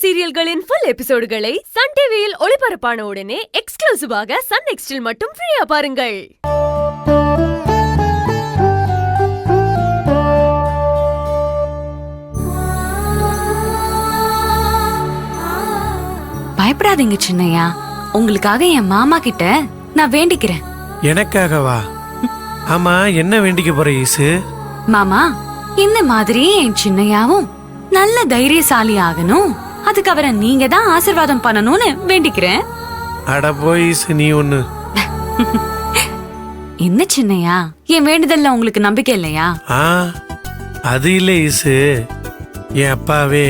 சீரியல்களின் full எபிசோடுகளை Sun டிவியில் ஒளிபரப்பான உடனே எக்ஸ்க்ளூசிவாக சன் நெக்ஸ்டில் மட்டும் ஃப்ரீயா பாருங்கள். பயப்படாதீங்க சின்னையா, உங்களுக்காக என் மாமா கிட்ட நான் வேண்டிக்கிறேன். எனக்காகவா? ஆமா, என்ன வேண்டிக்க போற ஈசு? மாமா, இந்த மாதிரி என் சின்னையாவும் நல்ல தைரியசாலி ஆகணும், அதுக்கு அவரை நீங்க தான் ஆசீர்வாதம் பண்ணணும்னு வேண்டிக்கிறேன். அட போய் ஈசு, நீ ஒண்ணு. என்ன சின்னையா, என் வேண்டுதல்ல உங்களுக்கு நம்பிக்கை இல்லையா? அது இல்ல ஈசு, என் அப்பாவே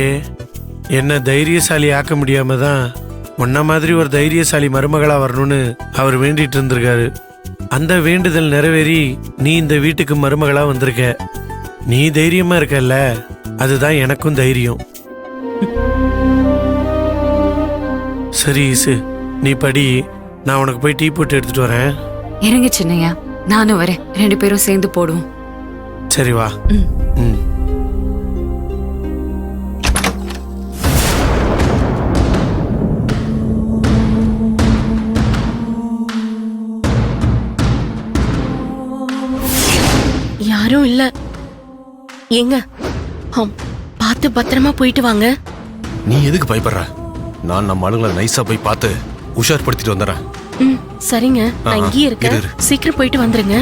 என்ன தைரியசாலி ஆக்க முடியாம தான் உன்ன மாதிரி ஒரு தைரியசாலி மருமகளா வரணும்னு அவர் வேண்டிட்டு இருந்திருக்காரு. அந்த வேண்டுதல் நிறைவேறி நீ இந்த வீட்டுக்கு மருமகளா வந்திருக்க. நீ தைரியமா இருக்கல்ல, அதுதான் எனக்கும் தைரியம். சரி ஈசு, நீ படி, நான் உனக்கு போய் டீ போட்டு எடுத்துட்டு வரேன். இருங்க சின்னையா, நானும் வரேன், 2 பேரும் சேர்ந்து போடுவோம். சரி வா. யாரும் இல்ல. எங்க பார்த்து பத்திரமா போயிட்டு வாங்க. நீ எதுக்கு பயப்படுற? நான் நம்ம ஆளுங்களை நைஸா போய் பார்த்து உஷார்படுத்திட்டு வந்துடுறேன். சரிங்க, நான் இங்கேயே இருக்கேன். சீக்கிரம் போயிட்டு வந்துருங்க.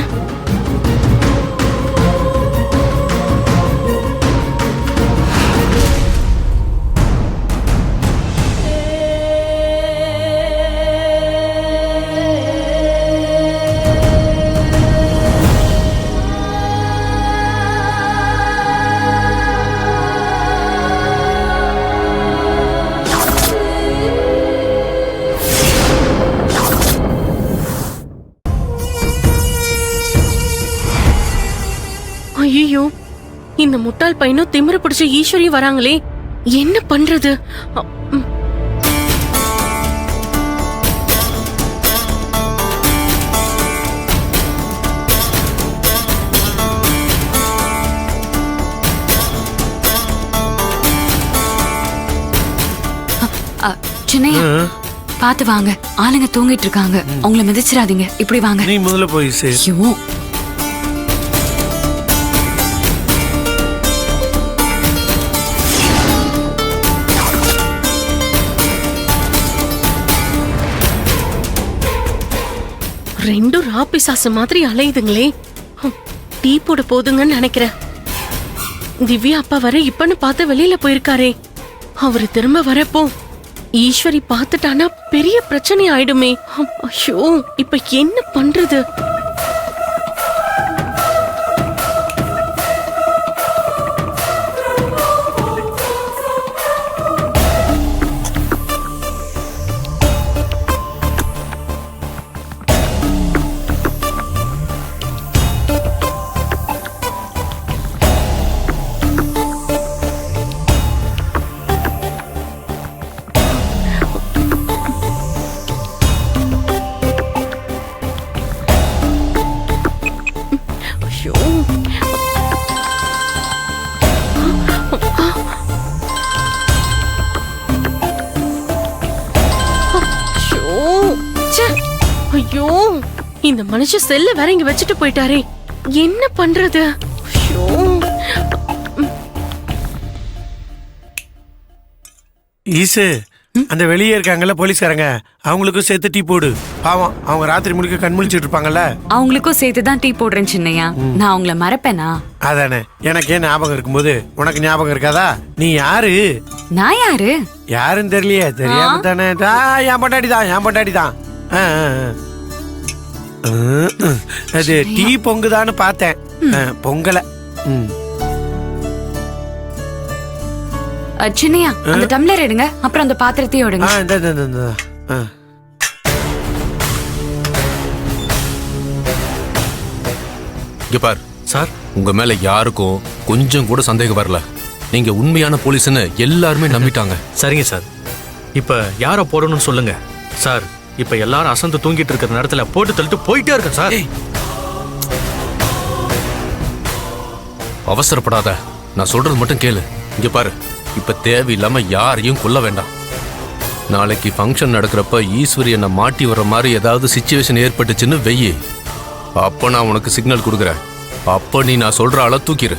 ஐயோ, இந்த முட்டாள் பையனும் திமிரு பிடிச்ச ஈஸ்வரி வராங்களே, என்ன பண்றது? சின்னையா, பாத்து வாங்க, ஆளுங்க தூங்கிட்டு இருக்காங்க, உங்களை மிதிச்சிடாதீங்க. இப்படி வாங்க. நீ முதல்ல போய் சே. ரெண்டும் ராபிசாசு மாதிரி அலையுதுங்களே. டீ போட போதுங்கன்னு நினைக்கிறேன். திவ்யா அப்பா வர இப்பன்னு பார்த்து வெளியில போயிருக்காரே, அவரு திரும்ப வரப்போ ஈஸ்வரி பார்த்துட்டானா பெரிய பிரச்சனை ஆயிடுமே. ஐயோ, இப்ப என்ன பண்றது? ஐயோ, இந்த மனுஷன் செல்ல வேற இங்க வச்சுட்டு போயிட்டாரே, என்ன பண்றது? ஈசு, அந்த வெளியே இருக்காங்கல்ல போலீஸ்காரங்க, அவங்களுக்கும் சேர்த்து டீ போடு. பாவம், அவங்க ராத்திரி முழுக்க கண் முழிச்சிட்டு இருப்பாங்கல்ல. அவங்களுக்கும் சேர்த்து தான் டீ போடுறேன் சின்னையா. நான் உங்களை மறப்பேனா? அதானே, எனக்கே ஞாபகம் இருக்கும்போது உனக்கு ஞாபகம் இருக்காதா? நீ யாரு? நான் யாரு? யாருன்னு தெரியலையே. தெரியாம தானே. என் பொண்டாடி தான். அது டீ பொங்குதான்னு பார்த்தேன், பொங்கல. சின்னையா, அந்த டம்ளர் எடுங்க, அப்புறம் அந்த பாத்திரத்தையும் எடுங்க. இங்க பார் சார், உங்க மேல யாருக்கும் கொஞ்சம் கூட சந்தேகம் வரல. நீங்க உண்மையான போலீஸ்னு எல்லாருமே நம்பிட்டாங்க. சரிங்க சார், இப்ப யார போடணும்னு சொல்லுங்க சார். இப்ப எல்லாரும் அசந்து தூங்கிட்டு இருக்கிற நேரத்துல போட்டு தள்ளிட்டு போயிட்டே இருக்க சார். அவசரப்படாத, நான் சொல்றது மட்டும் கேளு. இங்க பாரு, இப்ப தேவையில்லாம யாரையும் கொல்ல வேண்டாம். நாளைக்கு ஃபங்க்ஷன் நடக்கிறப்ப ஈஸ்வரி என்னை மாட்டி வர்ற மாதிரி ஏதாவது சிச்சுவேஷன் ஏற்பட்டுச்சுன்னு வெயி. அப்ப நான் உனக்கு சிக்னல் கொடுக்குறேன். அப்ப நீ நான் சொல்ற ஆளை தூக்கிடு.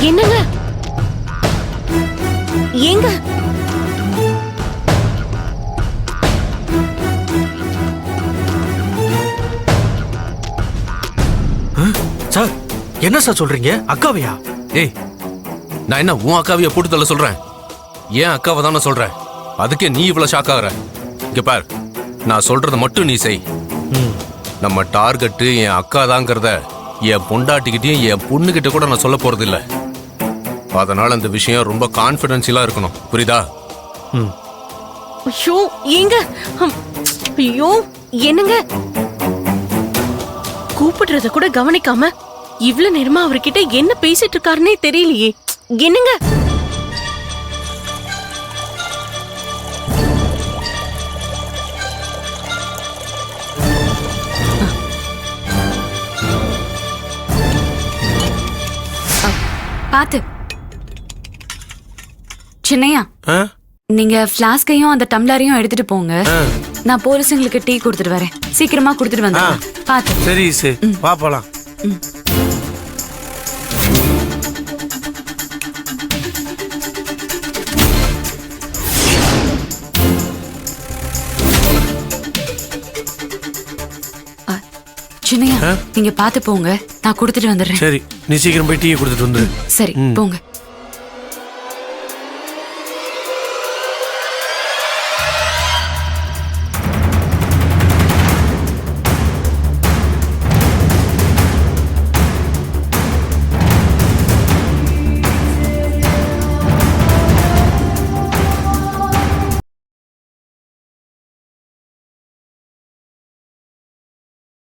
என்னங்க ஏங்க சார் என்ன சார் சொல்றீங்க? அக்காவையா? ஏய், நான் என்ன உன் அக்காவைய போட்டு தள்ள சொல்றேன்? ஏன் அக்காவை தானே சொல்றேன். அதுக்கே நீ இவ்வளவு ஷாக் ஆகுற. இங்க பார், நான் சொல்றத மட்டும் நீ செய். நம்ம டார்கெட்டு என் அக்கா தாங்கிறத என் பொண்டாட்டிக்கிட்டையும் என் பொண்ணுகிட்ட கூட நான் சொல்ல போறது இல்ல. அதனால அந்த விஷயம் ரொம்ப கான்பிடென்ஷியலா இருக்கணும், புரியுதா? ஐயோ ஏங்க ஐயோ என்னங்க கூப்பிடுறத கூட கவனிக்காம இவ்ளோ நேரமா அவர்கிட்ட என்ன பேசிட்டு இருக்காருன்னே தெரியலையே. என்னங்க பாத்து சின்னையா, ஆ? நீங்க பிளாஸ்கையும் அந்த டம்ளரையும் எடுத்துட்டு போங்க. நான் போலீஸுங்களுக்கு டீ கொடுத்துட்டு வரேன். சீக்கிரமா கொடுத்துட்டு வந்துடுறேன். பாத்து. சரி ஈசு, வா போலாம். சின்னையா, நீங்க பாத்து போங்க. நான் கொடுத்துட்டு வந்துடுறேன். சரி, நீ சீக்கிரம் போய் டீயை கொடுத்துட்டு வந்துரு. சரி, போங்க.